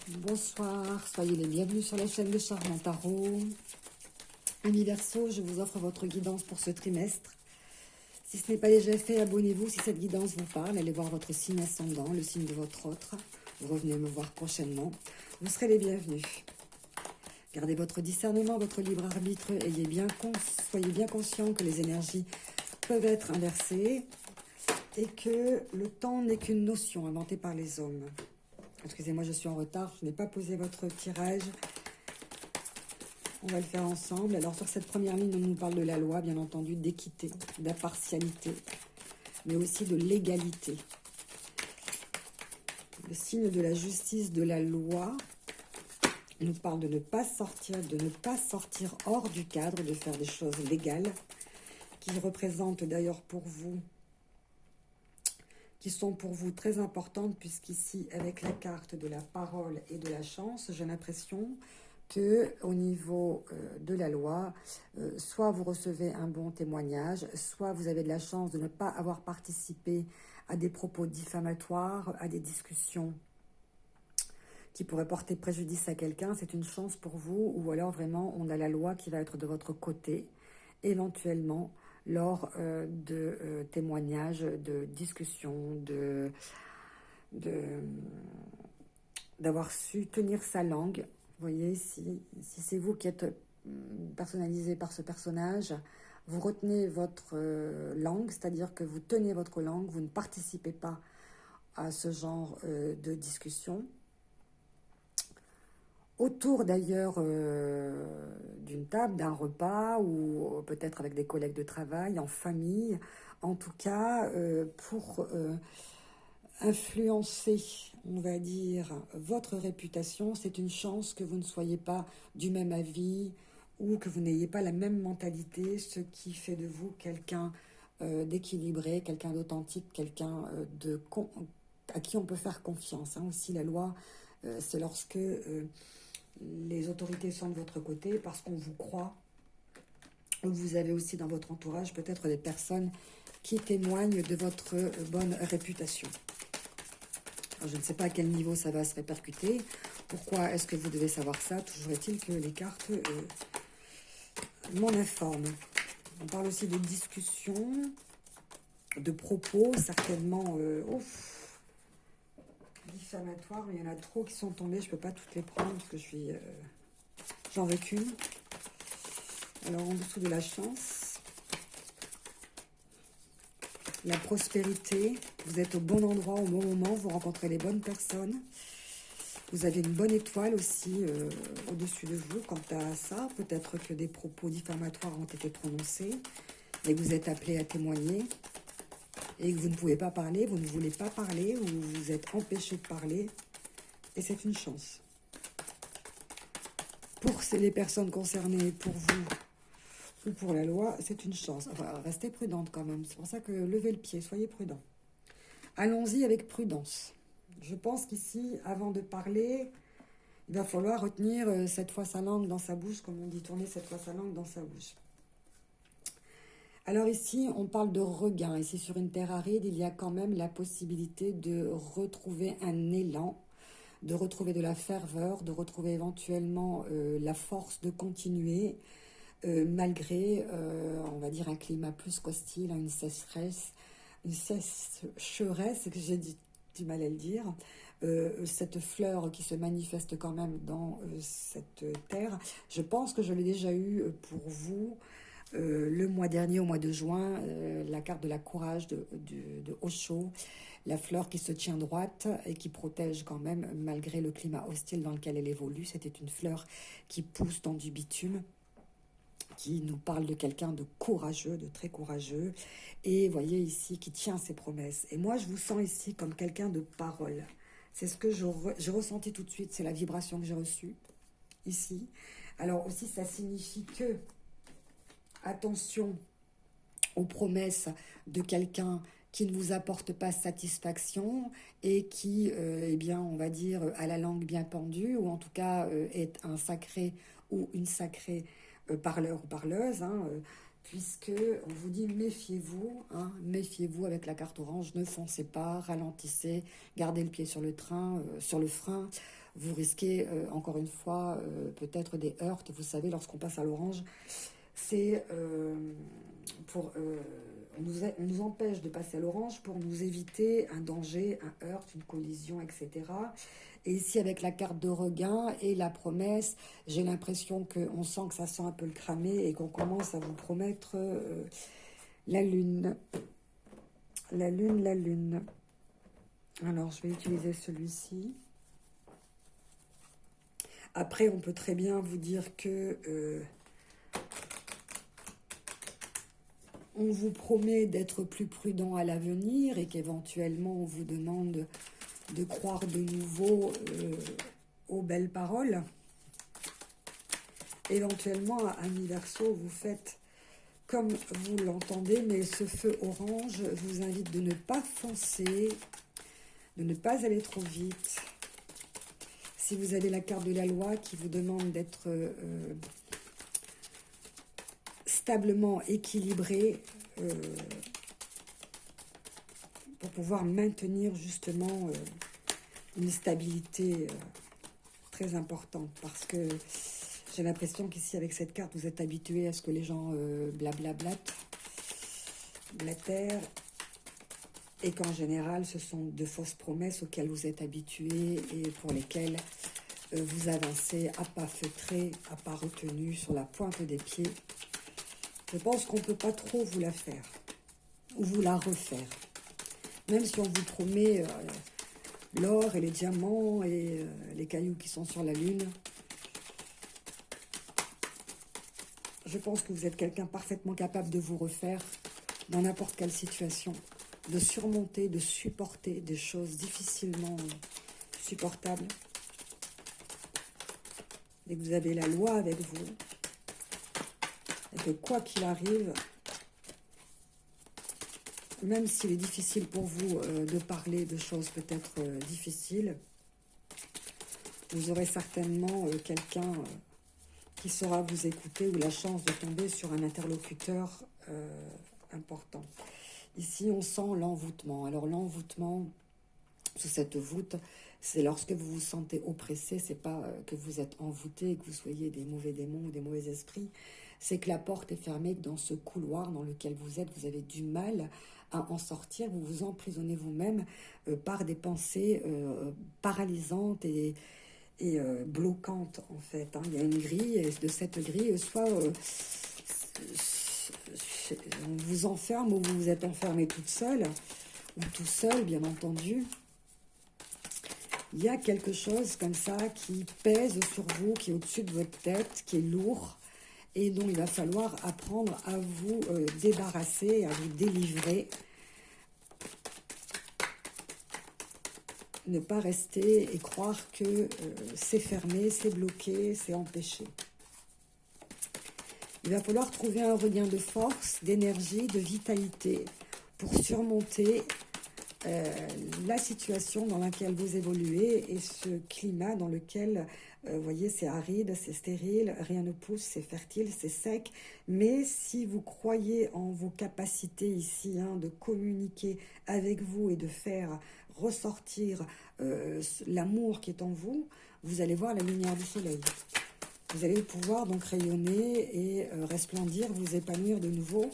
Bonsoir, soyez les bienvenus sur la chaîne de Charmant Tarot. Amis Verseau, je vous offre votre guidance pour ce trimestre. Si ce n'est pas déjà fait, abonnez-vous si cette guidance vous parle. Allez voir votre signe ascendant, le signe de votre autre. Vous revenez me voir prochainement. Vous serez les bienvenus. Gardez votre discernement, votre libre arbitre. Soyez bien conscient que les énergies peuvent être inversées et que le temps n'est qu'une notion inventée par les hommes. Excusez-moi, je suis en retard, je n'ai pas posé votre tirage. On va le faire ensemble. Alors, sur cette première ligne, on nous parle de la loi, bien entendu, d'équité, d'impartialité, mais aussi de l'égalité. Le signe de la justice, de la loi, nous parle de ne pas sortir hors du cadre, de faire des choses légales, qui représentent d'ailleurs pour vous, qui sont pour vous très importantes, puisqu'ici, avec la carte de la parole et de la chance, j'ai l'impression que au niveau de la loi, soit vous recevez un bon témoignage, soit vous avez de la chance de ne pas avoir participé à des propos diffamatoires, à des discussions qui pourraient porter préjudice à quelqu'un. C'est une chance pour vous, ou alors vraiment on a la loi qui va être de votre côté, éventuellement lors de témoignages, de discussions, d'avoir su tenir sa langue. Vous voyez, si c'est vous qui êtes personnalisé par ce personnage, vous retenez votre langue, c'est-à-dire que vous tenez votre langue, vous ne participez pas à ce genre de discussion. Autour d'ailleurs d'une table, d'un repas, ou peut-être avec des collègues de travail, en famille, en tout cas pour influencer, on va dire, votre réputation. C'est une chance que vous ne soyez pas du même avis ou que vous n'ayez pas la même mentalité, ce qui fait de vous quelqu'un d'équilibré, quelqu'un d'authentique, quelqu'un à qui on peut faire confiance. Aussi, la loi, c'est lorsque les autorités sont de votre côté parce qu'on vous croit. Vous avez aussi dans votre entourage peut-être des personnes qui témoignent de votre bonne réputation. Alors, je ne sais pas à quel niveau ça va se répercuter. Pourquoi est-ce que vous devez savoir ça? Toujours est-il que les cartes m'en informent. On parle aussi de discussions, de propos, certainement diffamatoires, mais il y en a trop qui sont tombés. Je ne peux pas toutes les prendre parce que j'en veux qu'une. Alors, en dessous de la chance, la prospérité, vous êtes au bon endroit, au bon moment, vous rencontrez les bonnes personnes. Vous avez une bonne étoile aussi au-dessus de vous quant à ça. Peut-être que des propos diffamatoires ont été prononcés et que vous êtes appelé à témoigner et que vous ne pouvez pas parler, vous ne voulez pas parler ou vous êtes empêché de parler. Et c'est une chance. Pour les personnes concernées, pour vous ou pour la loi, c'est une chance. Enfin, restez prudente quand même. C'est pour ça que levez le pied, soyez prudent. Allons-y avec prudence. Je pense qu'ici, avant de parler, il va falloir retenir cette fois sa langue dans sa bouche, comme on dit, tourner cette fois sa langue dans sa bouche. Alors ici, on parle de regain. Ici, sur une terre aride, il y a quand même la possibilité de retrouver un élan, de retrouver de la ferveur, de retrouver éventuellement la force de continuer, malgré, on va dire, un climat plus qu'hostile, une sécheresse, que j'ai du mal à le dire, cette fleur qui se manifeste quand même dans cette terre. Je pense que je l'ai déjà eu pour vous le mois dernier, au mois de juin, la carte de la courage de Osho, la fleur qui se tient droite et qui protège quand même malgré le climat hostile dans lequel elle évolue. C'était une fleur qui pousse dans du bitume, qui nous parle de quelqu'un de courageux, de très courageux, et voyez ici, qui tient ses promesses. Et moi, je vous sens ici comme quelqu'un de parole. C'est ce que j'ai ressenti tout de suite, c'est la vibration que j'ai reçue, ici. Alors aussi, ça signifie que, attention aux promesses de quelqu'un qui ne vous apporte pas satisfaction et qui, eh bien, on va dire, a la langue bien pendue, ou en tout cas est un sacré ou une sacrée parleur ou parleuse, puisque on vous dit méfiez-vous, hein, méfiez-vous avec la carte orange, ne foncez pas, ralentissez, gardez le pied sur le train, sur le frein. Vous risquez, encore une fois, peut-être des heurts. Vous savez, lorsqu'on passe à l'orange, c'est pour... on nous empêche de passer à l'orange pour nous éviter un danger, un heurt, une collision, etc. Et ici, avec la carte de regain et la promesse, j'ai l'impression qu'on sent que ça sent un peu le cramé et qu'on commence à vous promettre la lune. La lune, la lune. Alors, je vais utiliser celui-ci. Après, on peut très bien vous dire que on vous promet d'être plus prudent à l'avenir et qu'éventuellement, on vous demande de croire de nouveau aux belles paroles. Éventuellement, à Amis Verseau, vous faites comme vous l'entendez, mais ce feu orange vous invite de ne pas foncer, de ne pas aller trop vite. Si vous avez la carte de la loi qui vous demande d'être stablement équilibré pour pouvoir maintenir justement une stabilité très importante, parce que j'ai l'impression qu'ici avec cette carte vous êtes habitué à ce que les gens blatèrent, et qu'en général ce sont de fausses promesses auxquelles vous êtes habitué et pour lesquelles vous avancez à pas feutrés, à pas retenus, sur la pointe des pieds. Je pense qu'on ne peut pas trop vous la faire ou vous la refaire, même si on vous promet l'or et les diamants et les cailloux qui sont sur la lune. Je pense que vous êtes quelqu'un parfaitement capable de vous refaire dans n'importe quelle situation, de surmonter, de supporter des choses difficilement supportables. Et que vous avez la loi avec vous, et que quoi qu'il arrive, même s'il est difficile pour vous de parler de choses peut-être difficiles, vous aurez certainement quelqu'un qui saura vous écouter, ou la chance de tomber sur un interlocuteur important. Ici, on sent l'envoûtement. Alors, l'envoûtement, sous cette voûte, c'est lorsque vous vous sentez oppressé, c'est pas que vous êtes envoûté, que vous soyez des mauvais démons ou des mauvais esprits, c'est que la porte est fermée, que dans ce couloir dans lequel vous êtes, vous avez du mal à en sortir, vous vous emprisonnez vous-même par des pensées paralysantes et bloquante en fait. Hein. Il y a une grille, et de cette grille, soit on vous enferme, ou vous vous êtes enfermé toute seule, ou tout seul, bien entendu. Il y a quelque chose comme ça qui pèse sur vous, qui est au-dessus de votre tête, qui est lourd, et dont il va falloir apprendre à vous débarrasser, à vous délivrer. Ne pas rester et croire que c'est fermé, c'est bloqué, c'est empêché. Il va falloir trouver un regain de force, d'énergie, de vitalité pour surmonter la situation dans laquelle vous évoluez et ce climat dans lequel, vous voyez, c'est aride, c'est stérile, rien ne pousse, c'est fertile, c'est sec. Mais si vous croyez en vos capacités ici, hein, de communiquer avec vous et de faire ressortir l'amour qui est en vous, vous allez voir la lumière du soleil. Vous allez pouvoir donc rayonner et resplendir, vous épanouir de nouveau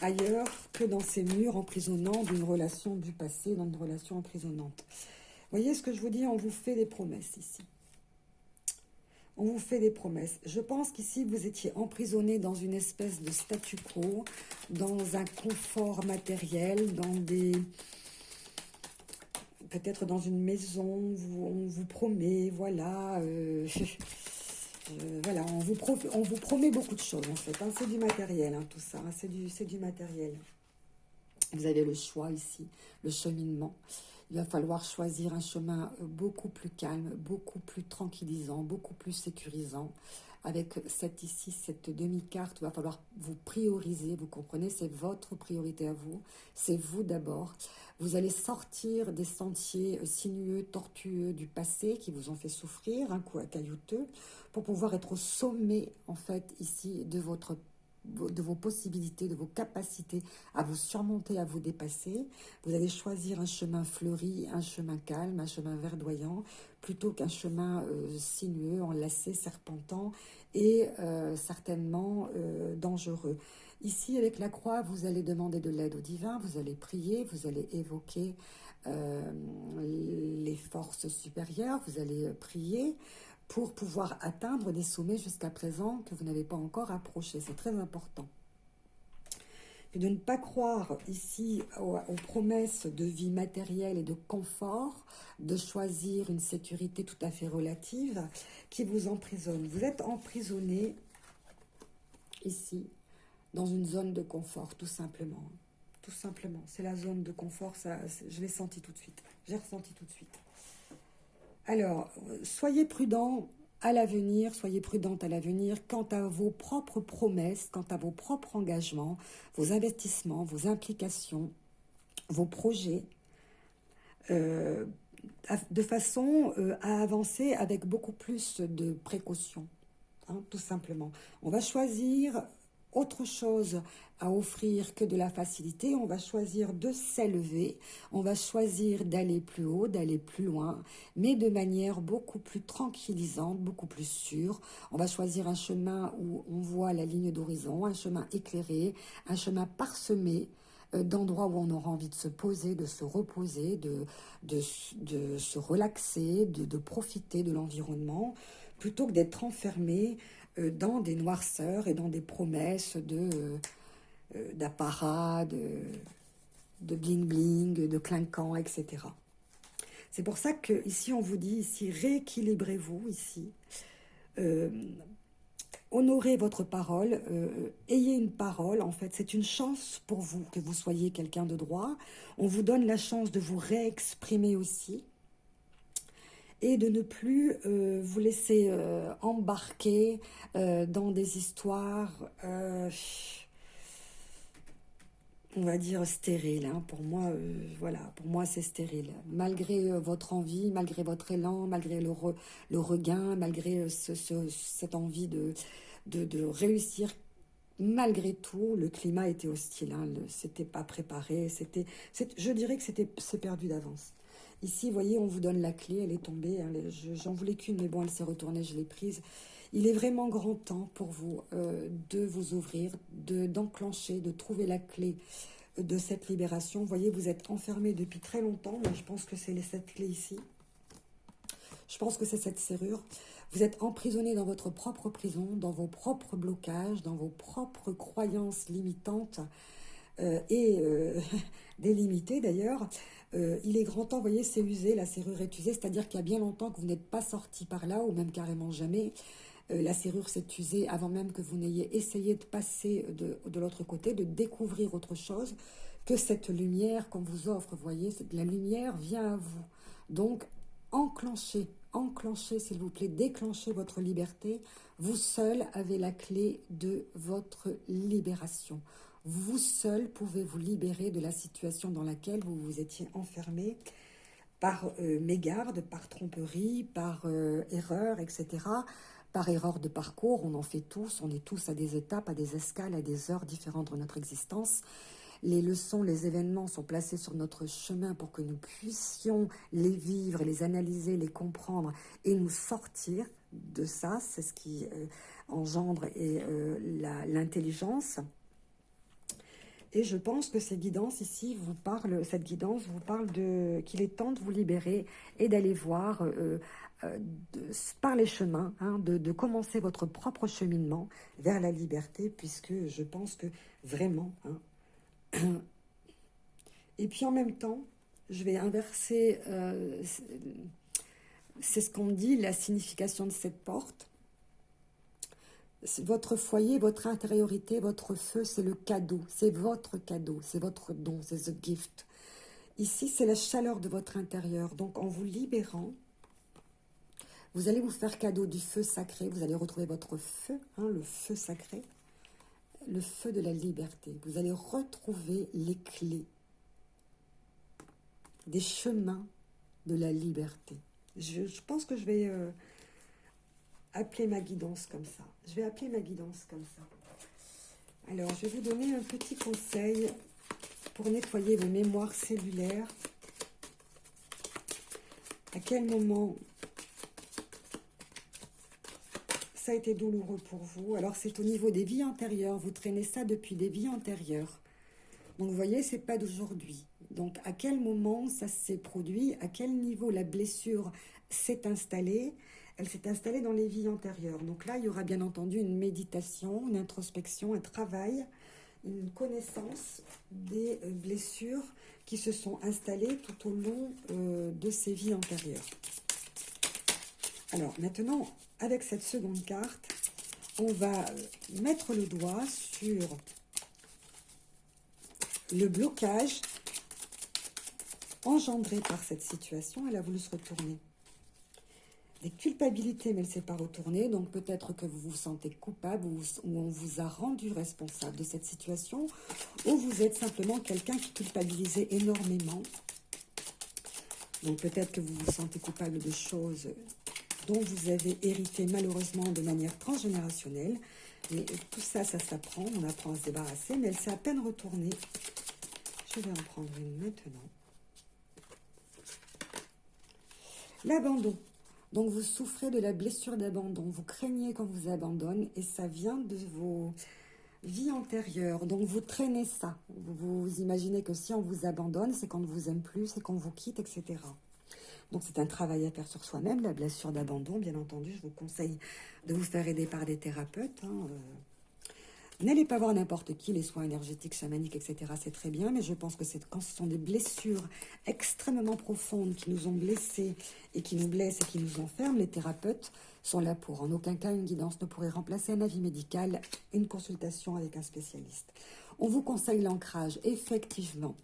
ailleurs que dans ces murs emprisonnants d'une relation du passé, dans une relation emprisonnante. Vous voyez ce que je vous dis, on vous fait des promesses ici. On vous fait des promesses. Je pense qu'ici, vous étiez emprisonné dans une espèce de statu quo, dans un confort matériel, dans des... peut-être dans une maison, on vous promet, voilà... voilà, on vous promet beaucoup de choses en fait. Hein, c'est du matériel, hein, tout ça. Hein, c'est du matériel. Vous avez le choix ici, le cheminement. Il va falloir choisir un chemin beaucoup plus calme, beaucoup plus tranquillisant, beaucoup plus sécurisant. Avec cette demi-carte, il va falloir vous prioriser, vous comprenez, c'est votre priorité à vous, c'est vous d'abord. Vous allez sortir des sentiers sinueux, tortueux du passé qui vous ont fait souffrir, un coup caillouteux, pour pouvoir être au sommet, en fait, ici, de votre de vos possibilités, de vos capacités à vous surmonter, à vous dépasser. Vous allez choisir un chemin fleuri, un chemin calme, un chemin verdoyant, plutôt qu'un chemin sinueux, enlacé, serpentant et certainement dangereux. Ici, avec la croix, vous allez demander de l'aide au divin, vous allez prier, vous allez évoquer les forces supérieures, vous allez prier pour pouvoir atteindre des sommets jusqu'à présent que vous n'avez pas encore approchés. C'est très important. Et de ne pas croire ici aux promesses de vie matérielle et de confort, de choisir une sécurité tout à fait relative qui vous emprisonne. Vous êtes emprisonné ici dans une zone de confort, tout simplement. Tout simplement, c'est la zone de confort, ça, je l'ai senti tout de suite. J'ai ressenti tout de suite. Alors, soyez prudents à l'avenir, soyez prudente à l'avenir quant à vos propres promesses, quant à vos propres engagements, vos investissements, vos implications, vos projets, de façon à avancer avec beaucoup plus de précaution, hein, tout simplement. On va choisir autre chose à offrir que de la facilité, on va choisir de s'élever, on va choisir d'aller plus haut, d'aller plus loin, mais de manière beaucoup plus tranquillisante, beaucoup plus sûre. On va choisir un chemin où on voit la ligne d'horizon, un chemin éclairé, un chemin parsemé d'endroits où on aura envie de se poser, de se reposer, de se relaxer, de profiter de l'environnement, plutôt que d'être enfermé dans des noirceurs et dans des promesses d'apparat, de bling-bling, de clinquant, etc. C'est pour ça que ici on vous dit, ici, rééquilibrez-vous, ici. Honorez votre parole, ayez une parole, en fait, c'est une chance pour vous que vous soyez quelqu'un de droit. On vous donne la chance de vous réexprimer aussi et de ne plus vous laisser embarquer dans des histoires, on va dire, stériles. Hein. Pour moi, voilà, pour moi c'est stérile. Malgré votre envie, malgré votre élan, malgré le regain, malgré cette envie de réussir, malgré tout, le climat était hostile. Hein. C'était pas préparé. Je dirais que c'est perdu d'avance. Ici, vous voyez, on vous donne la clé, elle est tombée. Hein, j'en voulais qu'une, mais bon, elle s'est retournée, je l'ai prise. Il est vraiment grand temps pour vous de vous ouvrir, d'enclencher, de trouver la clé de cette libération. Vous voyez, vous êtes enfermé depuis très longtemps, mais je pense que c'est cette clé ici. Je pense que c'est cette serrure. Vous êtes emprisonné dans votre propre prison, dans vos propres blocages, dans vos propres croyances limitantes et délimitées d'ailleurs. Il est grand temps, vous voyez, c'est usé, la serrure est usée, c'est-à-dire qu'il y a bien longtemps que vous n'êtes pas sorti par là, ou même carrément jamais. La serrure s'est usée avant même que vous n'ayez essayé de passer de l'autre côté, de découvrir autre chose que cette lumière qu'on vous offre. Vous voyez, la lumière vient à vous. Donc, enclenchez, s'il vous plaît, déclenchez votre liberté. Vous seul avez la clé de votre libération. Vous seul pouvez vous libérer de la situation dans laquelle vous vous étiez enfermé par mégarde, par tromperie, par erreur, etc. Par erreur de parcours, on en fait tous, on est tous à des étapes, à des escales, à des heures différentes de notre existence. Les leçons, les événements sont placés sur notre chemin pour que nous puissions les vivre, les analyser, les comprendre et nous sortir de ça. C'est ce qui engendre l'intelligence. Et je pense que cette guidance ici vous parle qu'il est temps de vous libérer et d'aller voir par les chemins, hein, de commencer votre propre cheminement vers la liberté, puisque je pense que vraiment... Hein, et puis en même temps, je vais inverser, c'est ce qu'on dit, la signification de cette porte. Votre foyer, votre intériorité, votre feu, c'est le cadeau, c'est votre don, c'est the gift. Ici, c'est la chaleur de votre intérieur. Donc, en vous libérant, vous allez vous faire cadeau du feu sacré. Vous allez retrouver votre feu, hein, le feu sacré, le feu de la liberté. Vous allez retrouver les clés des chemins de la liberté. Je pense que je vais... appeler ma guidance comme ça. Je vais appeler ma guidance comme ça. Alors, je vais vous donner un petit conseil pour nettoyer vos mémoires cellulaires. À quel moment ça a été douloureux pour vous? Alors, c'est au niveau des vies antérieures. Vous traînez ça depuis des vies antérieures. Donc, vous voyez, c'est pas d'aujourd'hui. Donc, à quel moment ça s'est produit? À quel niveau la blessure s'est installée? Elle s'est installée dans les vies antérieures. Donc là, il y aura bien entendu une méditation, une introspection, un travail, une connaissance des blessures qui se sont installées tout au long de ces vies antérieures. Alors, maintenant, avec cette seconde carte, on va mettre le doigt sur le blocage engendré par cette situation. Elle a voulu se retourner. Des culpabilités, mais elle ne s'est pas retournée. Donc peut-être que vous vous sentez coupable ou on vous a rendu responsable de cette situation, ou vous êtes simplement quelqu'un qui culpabilisait énormément. Donc peut-être que vous vous sentez coupable de choses dont vous avez hérité malheureusement de manière transgénérationnelle. Mais tout ça, ça s'apprend, on apprend à se débarrasser, mais elle s'est à peine retournée. Je vais en prendre une maintenant. L'abandon. Donc, vous souffrez de la blessure d'abandon. Vous craignez qu'on vous abandonne et ça vient de vos vies antérieures. Donc, vous traînez ça. Vous imaginez que si on vous abandonne, c'est qu'on ne vous aime plus, c'est qu'on vous quitte, etc. Donc, c'est un travail à faire sur soi-même, la blessure d'abandon. Bien entendu, je vous conseille de vous faire aider par des thérapeutes. N'allez pas voir n'importe qui, les soins énergétiques, chamaniques, etc. C'est très bien, mais je pense que c'est quand ce sont des blessures extrêmement profondes qui nous ont blessés et qui nous blessent et qui nous enferment, les thérapeutes sont là pour. En aucun cas, une guidance ne pourrait remplacer un avis médical, une consultation avec un spécialiste. On vous conseille l'ancrage, effectivement.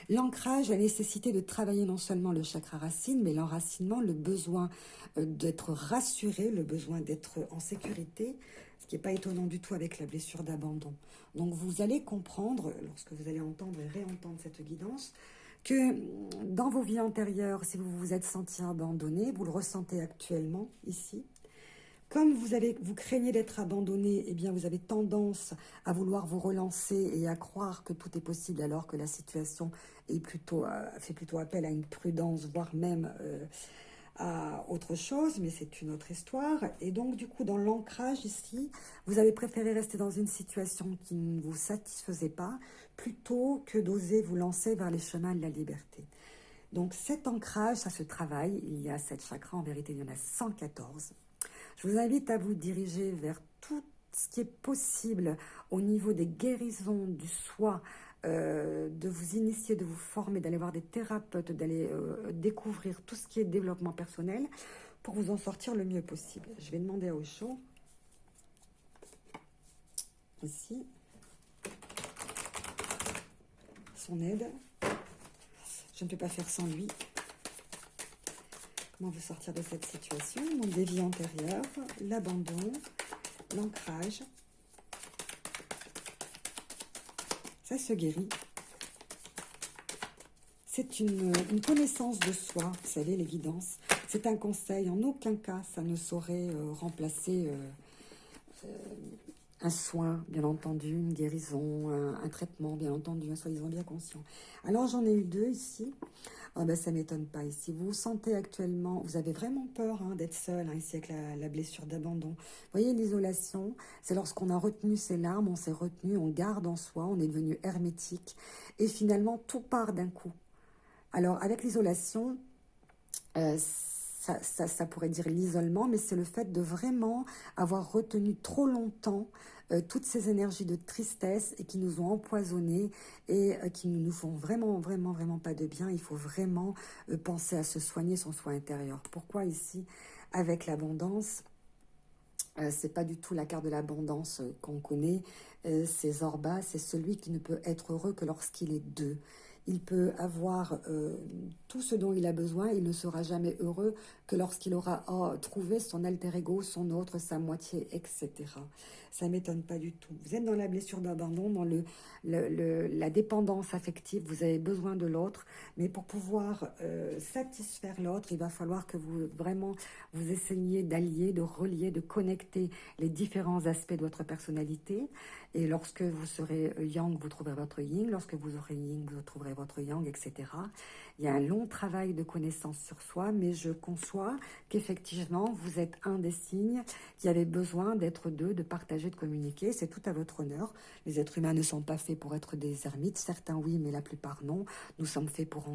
L'ancrage, la nécessité de travailler non seulement le chakra racine, mais l'enracinement, le besoin d'être rassuré, le besoin d'être en sécurité, ce qui n'est pas étonnant du tout avec la blessure d'abandon. Donc vous allez comprendre, lorsque vous allez entendre et réentendre cette guidance, que dans vos vies antérieures, si vous vous êtes senti abandonné, vous le ressentez actuellement ici. Comme vous craignez d'être abandonné, eh bien vous avez tendance à vouloir vous relancer et à croire que tout est possible alors que la situation est fait plutôt appel à une prudence, voire même à autre chose, mais c'est une autre histoire. Et donc du coup, dans l'ancrage ici, vous avez préféré rester dans une situation qui ne vous satisfaisait pas, plutôt que d'oser vous lancer vers les chemins de la liberté. Donc cet ancrage, ça se travaille. Il y a 7 chakras, en vérité il y en a 114. Je vous invite à vous diriger vers tout ce qui est possible au niveau des guérisons du soi, de vous initier, de vous former, d'aller voir des thérapeutes, d'aller découvrir tout ce qui est développement personnel pour vous en sortir le mieux possible. Je vais demander à Osho, ici, son aide. Je ne peux pas faire sans lui. Comment vous sortir de cette situation? Donc des vies antérieures, l'abandon, l'ancrage. Ça se guérit. C'est une connaissance de soi, vous savez, les guidances. C'est un conseil. En aucun cas, ça ne saurait remplacer un soin, bien entendu, une guérison, un traitement, bien entendu, soyez-en bien conscients. Alors, j'en ai eu 2 ici. Oh ben, ça ne m'étonne pas ici. Vous vous sentez actuellement, vous avez vraiment peur d'être seul ici avec la blessure d'abandon. Vous voyez, l'isolation, c'est lorsqu'on a retenu ses larmes, on s'est retenu, on garde en soi, on est devenu hermétique. Et finalement, tout part d'un coup. Alors, avec l'isolation, ça pourrait dire l'isolement, mais c'est le fait de vraiment avoir retenu trop longtemps toutes ces énergies de tristesse et qui nous ont empoisonnés et qui ne nous font vraiment, vraiment, vraiment pas de bien. Il faut vraiment penser à se soigner son soi intérieur. Pourquoi ici, avec l'abondance, c'est pas du tout la carte de l'abondance qu'on connaît, c'est Zorba, c'est celui qui ne peut être heureux que lorsqu'il est deux. Il peut avoir tout ce dont il a besoin, il ne sera jamais heureux que lorsqu'il aura trouvé son alter ego, son autre, sa moitié, etc. Ça ne m'étonne pas du tout. Vous êtes dans la blessure d'abandon, dans la dépendance affective, vous avez besoin de l'autre, mais pour pouvoir satisfaire l'autre, il va falloir que vous vraiment vous essayiez d'allier, de relier, de connecter les différents aspects de votre personnalité. Et lorsque vous serez yang, vous trouverez votre yin. Lorsque vous aurez yin, vous trouverez votre yang, etc. Il y a un long travail de connaissance sur soi, mais je conçois qu'effectivement, vous êtes un des signes qui avait besoin d'être deux, de partager, de communiquer. C'est tout à votre honneur. Les êtres humains ne sont pas faits pour être des ermites. Certains oui, mais la plupart non. Nous sommes faits pour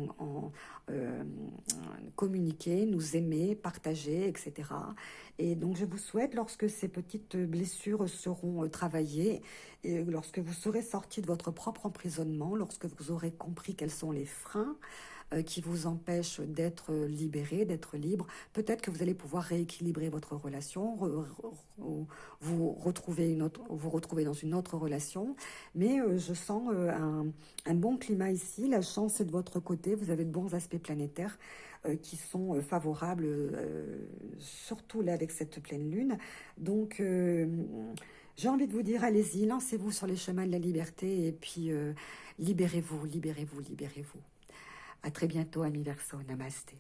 communiquer, nous aimer, partager, etc. Et donc, je vous souhaite, lorsque ces petites blessures seront travaillées, et lorsque vous serez sorti de votre propre emprisonnement, lorsque vous aurez compris quels sont les freins qui vous empêchent d'être libéré, d'être libre, peut-être que vous allez pouvoir rééquilibrer votre relation, vous retrouver dans une autre relation. Mais je sens un bon climat ici, la chance est de votre côté, vous avez de bons aspects planétaires qui sont favorables, surtout là avec cette pleine lune. Donc, j'ai envie de vous dire, allez-y, lancez-vous sur les chemins de la liberté et puis libérez-vous, libérez-vous, libérez-vous. À très bientôt, amis Verseau. Namasté.